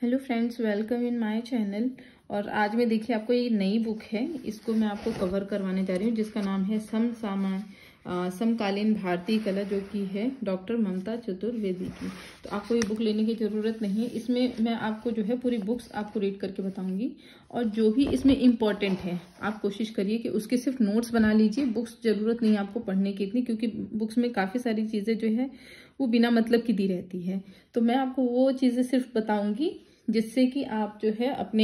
Hello friends, welcome in my channel. और आज मैं देखिए आपको ये नई बुक है, इसको मैं आपको कवर करवाने जा रही हूँ, जिसका नाम है समकालीन भारतीय कला, जो कि है डॉक्टर ममता चतुर्वेदी की। तो आपको ये बुक लेने की ज़रूरत नहीं है। इसमें मैं आपको जो है पूरी बुक्स आपको रीड करके बताऊंगी, और जो भी इसमें इम्पॉर्टेंट है आप कोशिश करिए कि उसके सिर्फ नोट्स बना लीजिए। बुक्स ज़रूरत नहीं है आपको पढ़ने की इतनी, क्योंकि बुक्स में काफ़ी सारी चीज़ें जो है वो बिना मतलब की दी रहती है। तो मैं आपको वो चीज़ें सिर्फ बताऊंगी जिससे कि आप जो है अपने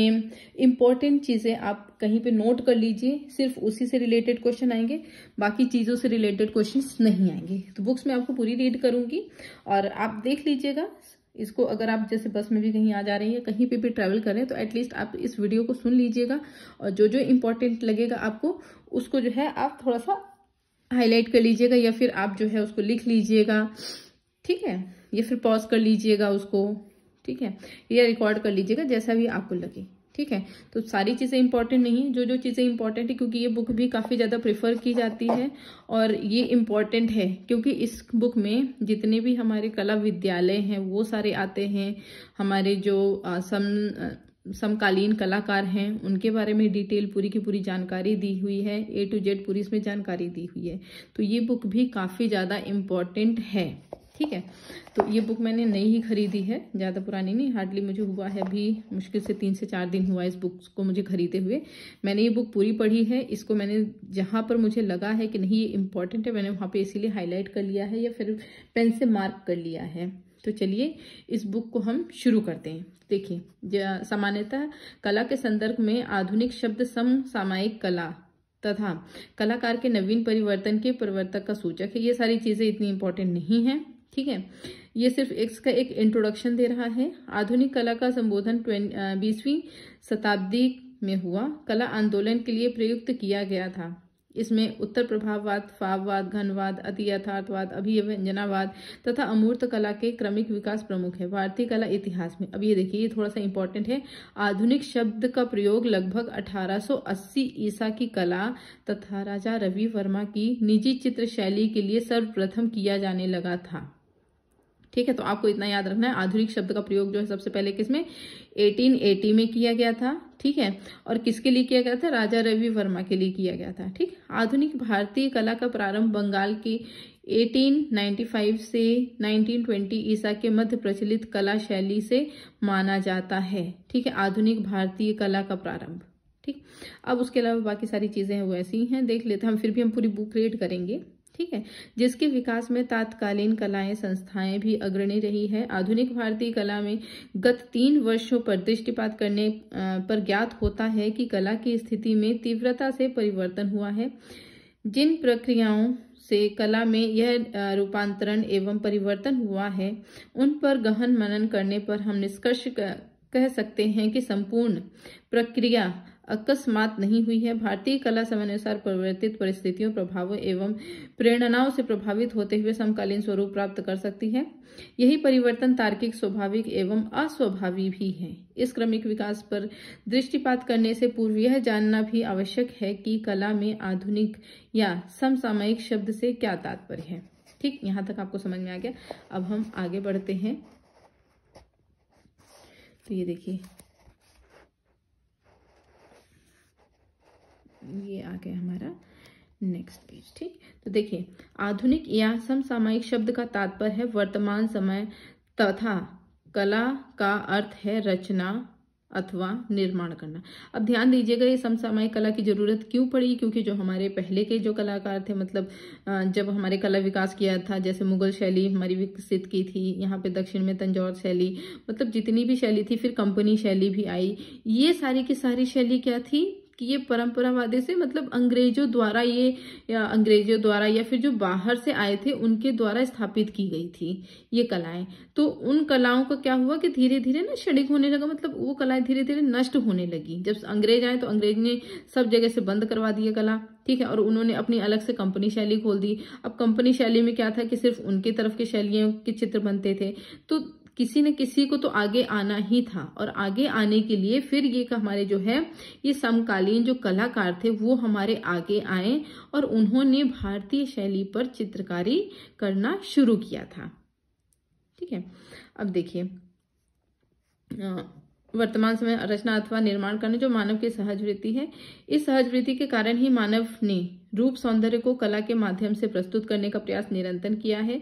इम्पोर्टेंट चीज़ें आप कहीं पे नोट कर लीजिए। सिर्फ उसी से रिलेटेड क्वेश्चन आएंगे, बाकी चीज़ों से रिलेटेड क्वेश्चंस नहीं आएंगे। तो बुक्स मैं आपको पूरी रीड करूंगी और आप देख लीजिएगा इसको। अगर आप जैसे बस में भी कहीं आ जा रही हैं, कहीं पे भी ट्रैवल करें, तो एटलीस्ट आप इस वीडियो को सुन लीजिएगा, और जो जो इम्पोर्टेंट लगेगा आपको उसको जो है आप थोड़ा सा हाईलाइट कर लीजिएगा, या फिर आप जो है उसको लिख लीजिएगा, ठीक है, या फिर पॉज कर लीजिएगा उसको, ठीक है, या रिकॉर्ड कर लीजिएगा, जैसा भी आपको लगे, ठीक है। तो सारी चीज़ें इंपॉर्टेंट नहीं है, जो जो चीज़ें इंपॉर्टेंट है, क्योंकि ये बुक भी काफ़ी ज़्यादा प्रेफर की जाती है और ये इम्पॉर्टेंट है, क्योंकि इस बुक में जितने भी हमारे कला विद्यालय हैं वो सारे आते हैं। हमारे जो समकालीन कलाकार हैं उनके बारे में डिटेल पूरी की पूरी जानकारी दी हुई है, A to Z पूरी इसमें जानकारी दी हुई है। तो ये बुक भी काफ़ी ज़्यादा इम्पॉर्टेंट है, ठीक है। तो ये बुक मैंने नई ही खरीदी है, ज़्यादा पुरानी नहीं, हार्डली मुझे हुआ है अभी मुश्किल से 3 से 4 दिन हुआ इस बुक को मुझे खरीदे हुए। मैंने ये बुक पूरी पढ़ी है। इसको मैंने जहाँ पर मुझे लगा है कि नहीं ये इम्पॉर्टेंट है, मैंने वहाँ पे इसीलिए हाईलाइट कर लिया है या फिर पेन से मार्क कर लिया है। तो चलिए इस बुक को हम शुरू करते हैं। देखिए, सामान्यतः कला के संदर्भ में आधुनिक शब्द समसामयिक कला तथा कलाकार के नवीन परिवर्तन के प्रवर्तक का सूचक है। ये सारी चीजें इतनी इंपॉर्टेंट नहीं है, ठीक है। ये सिर्फ इसका एक इंट्रोडक्शन दे रहा है। आधुनिक कला का संबोधन 20वीं शताब्दी में हुआ कला आंदोलन के लिए प्रयुक्त किया गया था। इसमें उत्तर प्रभाववाद, फाववाद, घनवाद, अति यथार्थवाद, अभिव्यंजनावाद तथा अमूर्त कला के क्रमिक विकास प्रमुख है। भारतीय कला इतिहास में, अब ये देखिए ये थोड़ा सा इंपॉर्टेंट है। आधुनिक शब्द का प्रयोग लगभग 1880 ईसा की कला तथा राजा रवि वर्मा की निजी चित्र शैली के लिए सर्वप्रथम किया जाने लगा था, ठीक है। तो आपको इतना याद रखना है, आधुनिक शब्द का प्रयोग जो है सबसे पहले किसमें 1880 में किया गया था, ठीक है। और किसके लिए किया गया था? राजा रवि वर्मा के लिए किया गया था, ठीक। आधुनिक भारतीय कला का प्रारंभ बंगाल की 1895 से 1920 ईसा के मध्य प्रचलित कला शैली से माना जाता है, ठीक है। आधुनिक भारतीय कला का प्रारंभ, ठीक। अब उसके अलावा बाकी सारी चीजें हैं वो ऐसी ही हैं, देख लेते हैं हम, फिर भी हम पूरी बुक रीड करेंगे, ठीक है। जिसके विकास में तत्कालीन कलाएं संस्थाएं भी अग्रणी रही है। आधुनिक भारतीय कला में गत 3 वर्षों पर दृष्टिपात करने पर ज्ञात होता है कि कला की स्थिति में तीव्रता से परिवर्तन हुआ है। जिन प्रक्रियाओं से कला में यह रूपांतरण एवं परिवर्तन हुआ है, उन पर गहन मनन करने पर हम निष्कर्ष कह सकते हैं कि संपूर्ण प्रक्रिया अकस्मात नहीं हुई है। भारतीय कला समयानुसार परिवर्तित परिस्थितियों, प्रभावों एवं प्रेरणाओं से प्रभावित होते हुए समकालीन स्वरूप प्राप्त कर सकती है। यही परिवर्तन तार्किक, स्वाभाविक एवं अस्वाभाविक भी है। इस क्रमिक विकास पर दृष्टिपात करने से पूर्व यह जानना भी आवश्यक है कि कला में आधुनिक या समसामयिक शब्द से क्या तात्पर्य है, ठीक। यहाँ तक आपको समझ में आ गया। अब हम आगे बढ़ते हैं। तो ये देखिए, ये आ गया हमारा नेक्स्ट पेज, ठीक। तो देखिए, आधुनिक या समसामयिक शब्द का तात्पर्य है वर्तमान समय तथा कला का अर्थ है रचना अथवा निर्माण करना। अब ध्यान दीजिएगा, ये समसामयिक कला की जरूरत क्यों पड़ी? क्योंकि जो हमारे पहले के जो कलाकार थे, मतलब जब हमारे कला विकास किया था, जैसे मुगल शैली हमारी विकसित की थी, यहाँ पे दक्षिण में तंजौर शैली, मतलब जितनी भी शैली थी, फिर कंपनी शैली भी आई। ये सारी की सारी शैली क्या थी कि ये परंपरावादी से, मतलब अंग्रेजों द्वारा या फिर जो बाहर से आए थे उनके द्वारा स्थापित की गई थी ये कलाएं। तो उन कलाओं का क्या हुआ कि धीरे धीरे ना क्षणिक होने लगा, मतलब वो कलाएं धीरे धीरे नष्ट होने लगी। जब अंग्रेज आए तो अंग्रेज ने सब जगह से बंद करवा दिया कला, ठीक है, और उन्होंने अपनी अलग से कंपनी शैली खोल दी। अब कंपनी शैली में क्या था कि सिर्फ उनके तरफ के शैलियों के चित्र बनते थे, तो किसी न किसी को तो आगे आना ही था, और आगे आने के लिए फिर ये हमारे जो है ये समकालीन जो कलाकार थे वो हमारे आगे आए और उन्होंने भारतीय शैली पर चित्रकारी करना शुरू किया था, ठीक है। अब देखिए, वर्तमान समय रचना अथवा निर्माण करना जो मानव की सहज वृत्ति है। इस सहज वृत्ति के कारण ही मानव ने रूप सौंदर्य को कला के माध्यम से प्रस्तुत करने का प्रयास निरंतर किया है।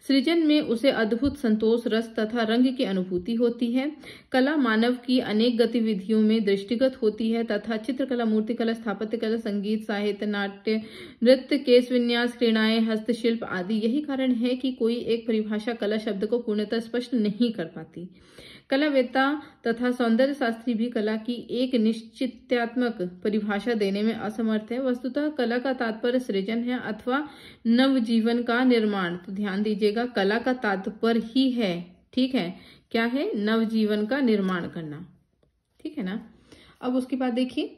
सृजन में उसे अद्भुत संतोष, रस तथा रंग की अनुभूति होती है। कला मानव की अनेक गतिविधियों में दृष्टिगत होती है तथा चित्रकला, मूर्तिकला, स्थापत्य कला, संगीत, साहित्य, नाट्य, नृत्य, केश विन्यास, क्रीड़ाएं, हस्तशिल्प आदि। यही कारण है कि कोई एक परिभाषा कला शब्द को पूर्णतः स्पष्ट नहीं कर पाती। कलावेत्ता तथा सौंदर्य शास्त्री भी कला की एक निश्चित्यात्मक परिभाषा देने में असमर्थ है। वस्तुतः कला का तात्पर्य सृजन है अथवा नवजीवन का निर्माण। तो ध्यान दीजिएगा, कला का तात्पर्य ही है, ठीक है, क्या है, नवजीवन का निर्माण करना, ठीक है ना। अब उसके बाद देखिए,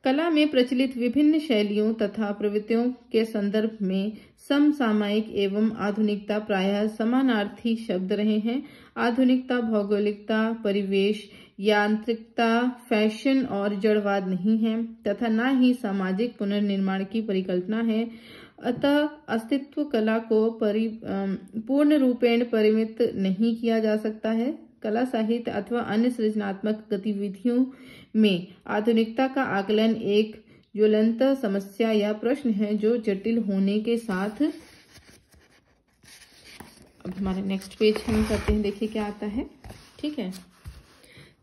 कला में प्रचलित विभिन्न शैलियों तथा प्रवृत्तियों के संदर्भ में समसामयिक एवं आधुनिकता प्रायः समानार्थी शब्द रहे हैं। आधुनिकता भौगोलिकता, परिवेश, यांत्रिकता, फैशन और जड़वाद नहीं है तथा न ही सामाजिक पुनर्निर्माण की परिकल्पना है। अतः अस्तित्व कला को पूर्ण रूपेण परिमित नहीं किया जा सकता है। कला, साहित्य अथवा अन्य सृजनात्मक गतिविधियों में आधुनिकता का आकलन एक ज्वलंत समस्या या प्रश्न है जो जटिल होने के साथ, अब हमारे नेक्स्ट पेज हम करते हैं, देखिए क्या आता है, ठीक है,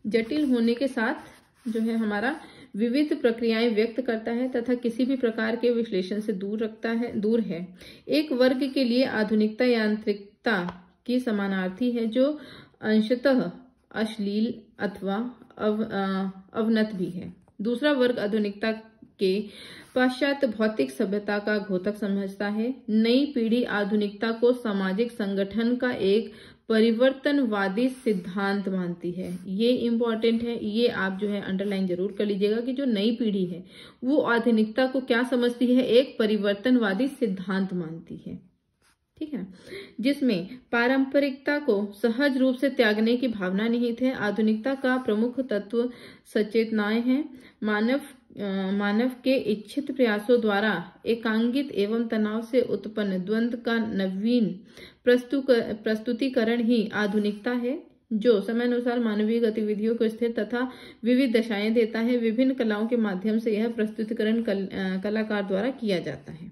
जटिल होने के साथ जो है हमारा विविध प्रक्रियाएं व्यक्त करता है तथा किसी भी प्रकार के विश्लेषण से दूर है। एक वर्ग के लिए आधुनिकता यांत्रिकता की समानार्थी है जो अंशतः अश्लील अथवा अवनत भी है। दूसरा वर्ग आधुनिकता के पाश्चात्य भौतिक सभ्यता का घोतक समझता है। नई पीढ़ी आधुनिकता को सामाजिक संगठन का एक परिवर्तनवादी सिद्धांत मानती है। ये इम्पोर्टेंट है, ये आप जो है अंडरलाइन जरूर कर लीजिएगा कि जो नई पीढ़ी है वो आधुनिकता को क्या समझती है, एक परिवर्तनवादी सिद्धांत मानती है, ठीक है, जिसमें पारंपरिकता को सहज रूप से त्यागने की भावना निहित है। आधुनिकता का प्रमुख तत्व सचेतनाएं हैं। मानव के इच्छित प्रयासों द्वारा एकांगित एवं तनाव से उत्पन्न द्वंद्व का नवीन प्रस्तुतिकरण ही आधुनिकता है, जो समयानुसार मानवीय गतिविधियों को स्थिर तथा विविध दशाएं देता है। विभिन्न कलाओं के माध्यम से यह प्रस्तुतिकरण कलाकार द्वारा किया जाता है।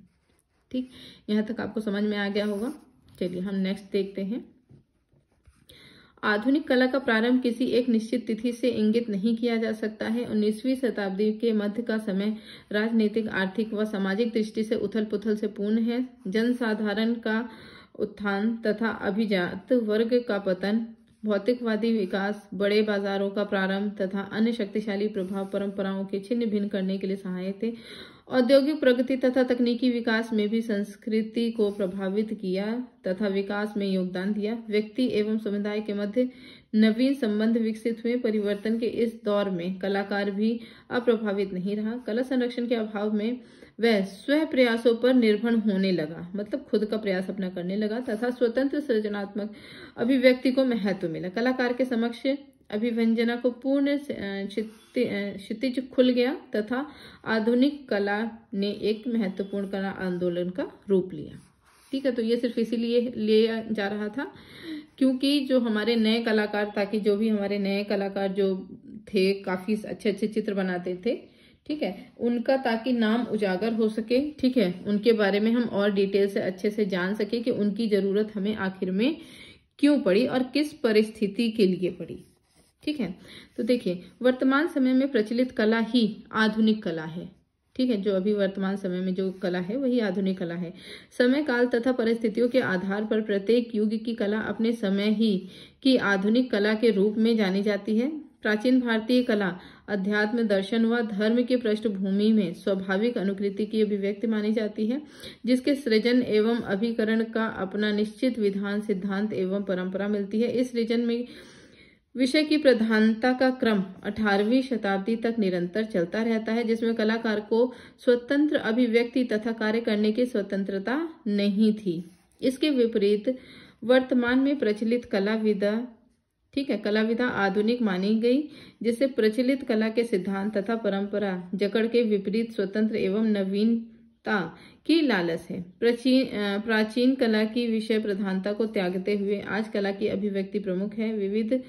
ठीक, यहाँ तक आपको समझ में आ गया होगा। चलिए हम नेक्स्ट देखते हैं। आधुनिक कला का प्रारंभ किसी एक निश्चित तिथि से इंगित नहीं किया जा सकता है। 19वीं शताब्दी के मध्य का समय राजनीतिक, आर्थिक व सामाजिक दृष्टि से उथल पुथल से पूर्ण है। जनसाधारण का उत्थान तथा अभिजात वर्ग का पतन, भौतिकवादी विकास, बड़े बाजारों का प्रारंभ तथा अन्य शक्तिशाली प्रभाव परंपराओं के छिन्न भिन्न करने के लिए सहायक थे। औद्योगिक प्रगति तथा तकनीकी विकास में भी संस्कृति को प्रभावित किया तथा विकास में योगदान दिया। व्यक्ति एवं समुदाय के मध्य नवीन संबंध विकसित हुए। परिवर्तन के इस दौर में कलाकार भी अप्रभावित नहीं रहा। कला संरक्षण के अभाव में वह स्व प्रयासों पर निर्भर होने लगा, मतलब खुद का प्रयास अपना करने लगा तथा स्वतंत्र सृजनात्मक अभिव्यक्ति को महत्व मिला। कलाकार के समक्ष अभिव्यंजना को पूर्ण क्षितिज खुल गया तथा आधुनिक कला ने एक महत्वपूर्ण कला आंदोलन का रूप लिया। ठीक है, तो ये सिर्फ इसीलिए लिया जा रहा था क्योंकि जो हमारे नए कलाकार, ताकि जो भी हमारे नए कलाकार जो थे काफी अच्छे अच्छे चित्र बनाते थे, ठीक है, उनका ताकि नाम उजागर हो सके, ठीक है, उनके बारे में हम और डिटेल से अच्छे से जान सके कि उनकी जरूरत हमें आखिर में क्यों पड़ी और किस परिस्थिति के लिए पड़ी। ठीक है, तो देखिए वर्तमान समय में प्रचलित कला ही आधुनिक कला है। ठीक है, जो अभी वर्तमान समय में जो कला है वही आधुनिक कला है। समय, काल तथा परिस्थितियों के आधार पर प्रत्येक युग की कला अपने समय ही की आधुनिक कला के रूप में जानी जाती है। प्राचीन भारतीय कला अध्यात्म, दर्शन व धर्म की पृष्ठभूमि में स्वाभाविक अनुकृति की अभिव्यक्ति मानी जाती है, जिसके सृजन एवं अभिकरण का अपना निश्चित विधान, सिद्धांत एवं परंपरा मिलती है। इस सृजन में विषय की प्रधानता का क्रम 18वीं शताब्दी तक निरंतर चलता रहता है, जिसमें कलाकार को स्वतंत्र अभिव्यक्ति तथा कार्य करने की स्वतंत्रता नहीं थी। इसके विपरीत वर्तमान में प्रचलित कला विधा, ठीक है, कला विधा आधुनिक मानी गई, जिससे प्रचलित कला के सिद्धांत तथा परंपरा जकड़ के विपरीत स्वतंत्र एवं नवीनता की लालच है। प्राचीन कला की विषय प्रधानता को त्यागते हुए आज कला की अभिव्यक्ति प्रमुख है। विविध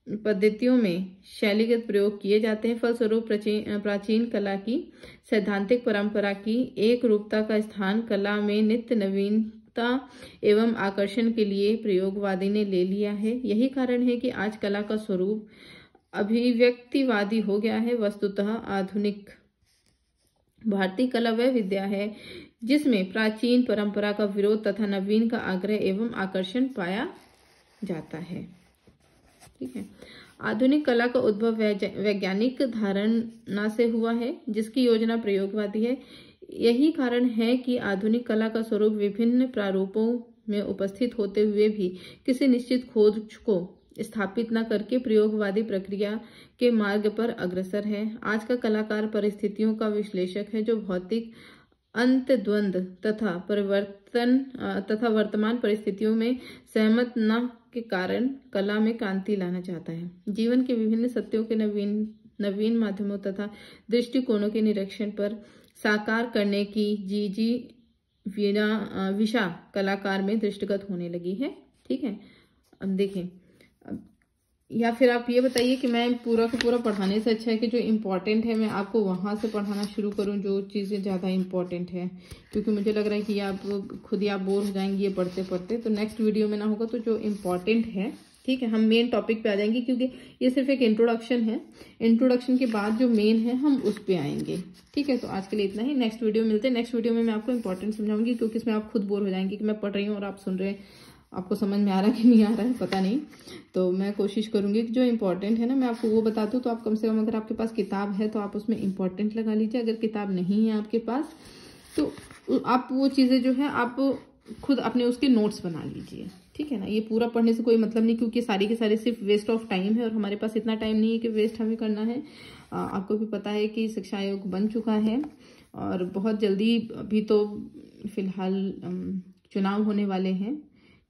पद्धतियों में शैलीगत प्रयोग किए जाते हैं। फलस्वरूप प्राचीन कला की सैद्धांतिक परंपरा की एक रूपता का स्थान कला में नित्य नवीनता एवं आकर्षण के लिए प्रयोगवादी ने ले लिया है। यही कारण है कि आज कला का स्वरूप अभिव्यक्तिवादी हो गया है। वस्तुतः आधुनिक भारतीय कला वह विद्या है जिसमें प्राचीन परंपरा का विरोध तथा नवीन का आग्रह एवं आकर्षण पाया जाता है। ठीक है। आधुनिक कला का उद्भव वैज्ञानिक धारणा से हुआ है जिसकी योजना प्रयोगवादी है। यही कारण है कि आधुनिक कला का स्वरूप विभिन्न प्रारूपों में उपस्थित होते हुए भी किसी निश्चित खोज को स्थापित न करके प्रयोगवादी प्रक्रिया के मार्ग पर अग्रसर है। आज का कलाकार परिस्थितियों का विश्लेषक है जो भौतिक अंतद्वंद तथा वर्तमान परिस्थितियों में सहमत न के कारण कला में क्रांति लाना चाहता है। जीवन के विभिन्न सत्यों के नवीन माध्यमों तथा दृष्टिकोणों के निरीक्षण पर साकार करने की विशा कलाकार में दृष्टिगत होने लगी है। ठीक है। अब देखें, या फिर आप ये बताइए कि मैं पूरा का पूरा पढ़ाने से अच्छा है कि जो इम्पोर्टेंट है मैं आपको वहां से पढ़ाना शुरू करूं, जो चीज़ें ज़्यादा इम्पोर्टेंट है, क्योंकि मुझे लग रहा है कि आप खुद ही आप बोर हो जाएंगे ये पढ़ते पढ़ते। तो नेक्स्ट वीडियो में ना होगा तो जो इम्पोर्टेंट है, ठीक है, हम मेन टॉपिक पे आ जाएंगे, क्योंकि ये सिर्फ एक इंट्रोडक्शन है। इंट्रोडक्शन के बाद जो मेन है हम उस पर आएंगे। ठीक है। तो आज के लिए इतना ही। नेक्स्ट वीडियो मिलते हैं। नेक्स्ट वीडियो में मैं आपको इंपॉर्टेंट समझाऊंगी, क्योंकि इसमें आप खुद बोर हो जाएंगे कि मैं पढ़ रही हूँ और आप सुन रहे हैं, आपको समझ में आ रहा है कि नहीं आ रहा है पता नहीं। तो मैं कोशिश करूंगी कि जो इम्पोर्टेंट है ना मैं आपको वो बता दूं। तो आप कम से कम, अगर आपके पास किताब है तो आप उसमें इम्पोर्टेंट लगा लीजिए। अगर किताब नहीं है आपके पास तो आप वो चीज़ें जो है आप खुद अपने उसके नोट्स बना लीजिए। ठीक है ना। ये पूरा पढ़ने से कोई मतलब नहीं, क्योंकि सारी की सारी सिर्फ वेस्ट ऑफ टाइम है और हमारे पास इतना टाइम नहीं है कि वेस्ट हमें करना है। आपको भी पता है कि शिक्षा आयोग बन चुका है और बहुत जल्दी अभी तो फिलहाल चुनाव होने वाले हैं।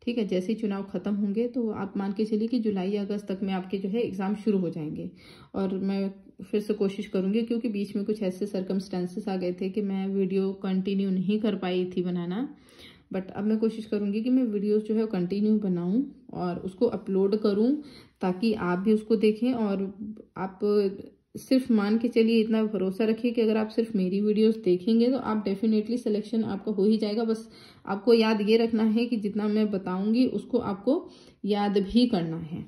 ठीक है। जैसे ही चुनाव खत्म होंगे तो आप मान के चलिए कि जुलाई अगस्त तक में आपके जो है एग्ज़ाम शुरू हो जाएंगे। और मैं फिर से कोशिश करूंगी, क्योंकि बीच में कुछ ऐसे सर्कमस्टेंसेस आ गए थे कि मैं वीडियो कंटिन्यू नहीं कर पाई थी बनाना। बट अब मैं कोशिश करूंगी कि मैं वीडियोस जो है कंटिन्यू बनाऊं और उसको अपलोड करूं, ताकि आप भी उसको देखें। और आप सिर्फ मान के चलिए, इतना भरोसा रखिए कि अगर आप सिर्फ मेरी वीडियोस देखेंगे तो आप डेफिनेटली सिलेक्शन आपका हो ही जाएगा। बस आपको याद ये रखना है कि जितना मैं बताऊंगी उसको आपको याद भी करना है।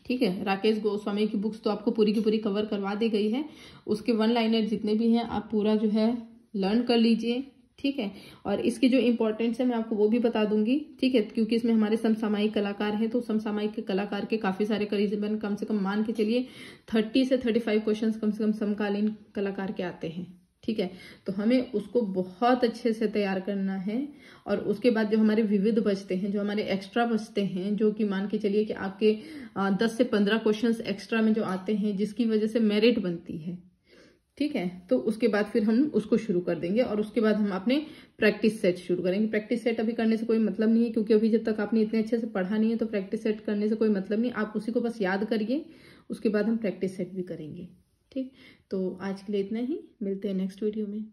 ठीक है। राकेश गोस्वामी की बुक्स तो आपको पूरी की पूरी कवर करवा दी गई है। उसके वन लाइनर जितने भी हैं आप पूरा जो है लर्न कर लीजिए। ठीक है। और इसकी जो इम्पोर्टेंस है मैं आपको वो भी बता दूंगी। ठीक है। क्योंकि इसमें हमारे समसामयिक कलाकार हैं, तो समसामयिक कलाकार के काफी सारे करीबन कम से कम मान के चलिए 30 से 35 क्वेश्चन कम से कम समकालीन कलाकार के आते हैं। ठीक है। तो हमें उसको बहुत अच्छे से तैयार करना है। और उसके बाद जो हमारे विविध बचते हैं, जो हमारे एक्स्ट्रा बचते हैं, जो कि मान के चलिए कि आपके 10 से 15 क्वेश्चंस एक्स्ट्रा में जो आते हैं, जिसकी वजह से मेरिट बनती है। ठीक है। तो उसके बाद फिर हम उसको शुरू कर देंगे और उसके बाद हम अपने प्रैक्टिस सेट शुरू करेंगे। प्रैक्टिस सेट अभी करने से कोई मतलब नहीं है, क्योंकि अभी जब तक आपने इतने अच्छे से पढ़ा नहीं है तो प्रैक्टिस सेट करने से कोई मतलब नहीं। आप उसी को बस याद करिए, उसके बाद हम प्रैक्टिस सेट भी करेंगे। ठीक। तो आज के लिए इतना ही। मिलते हैं नेक्स्ट वीडियो में।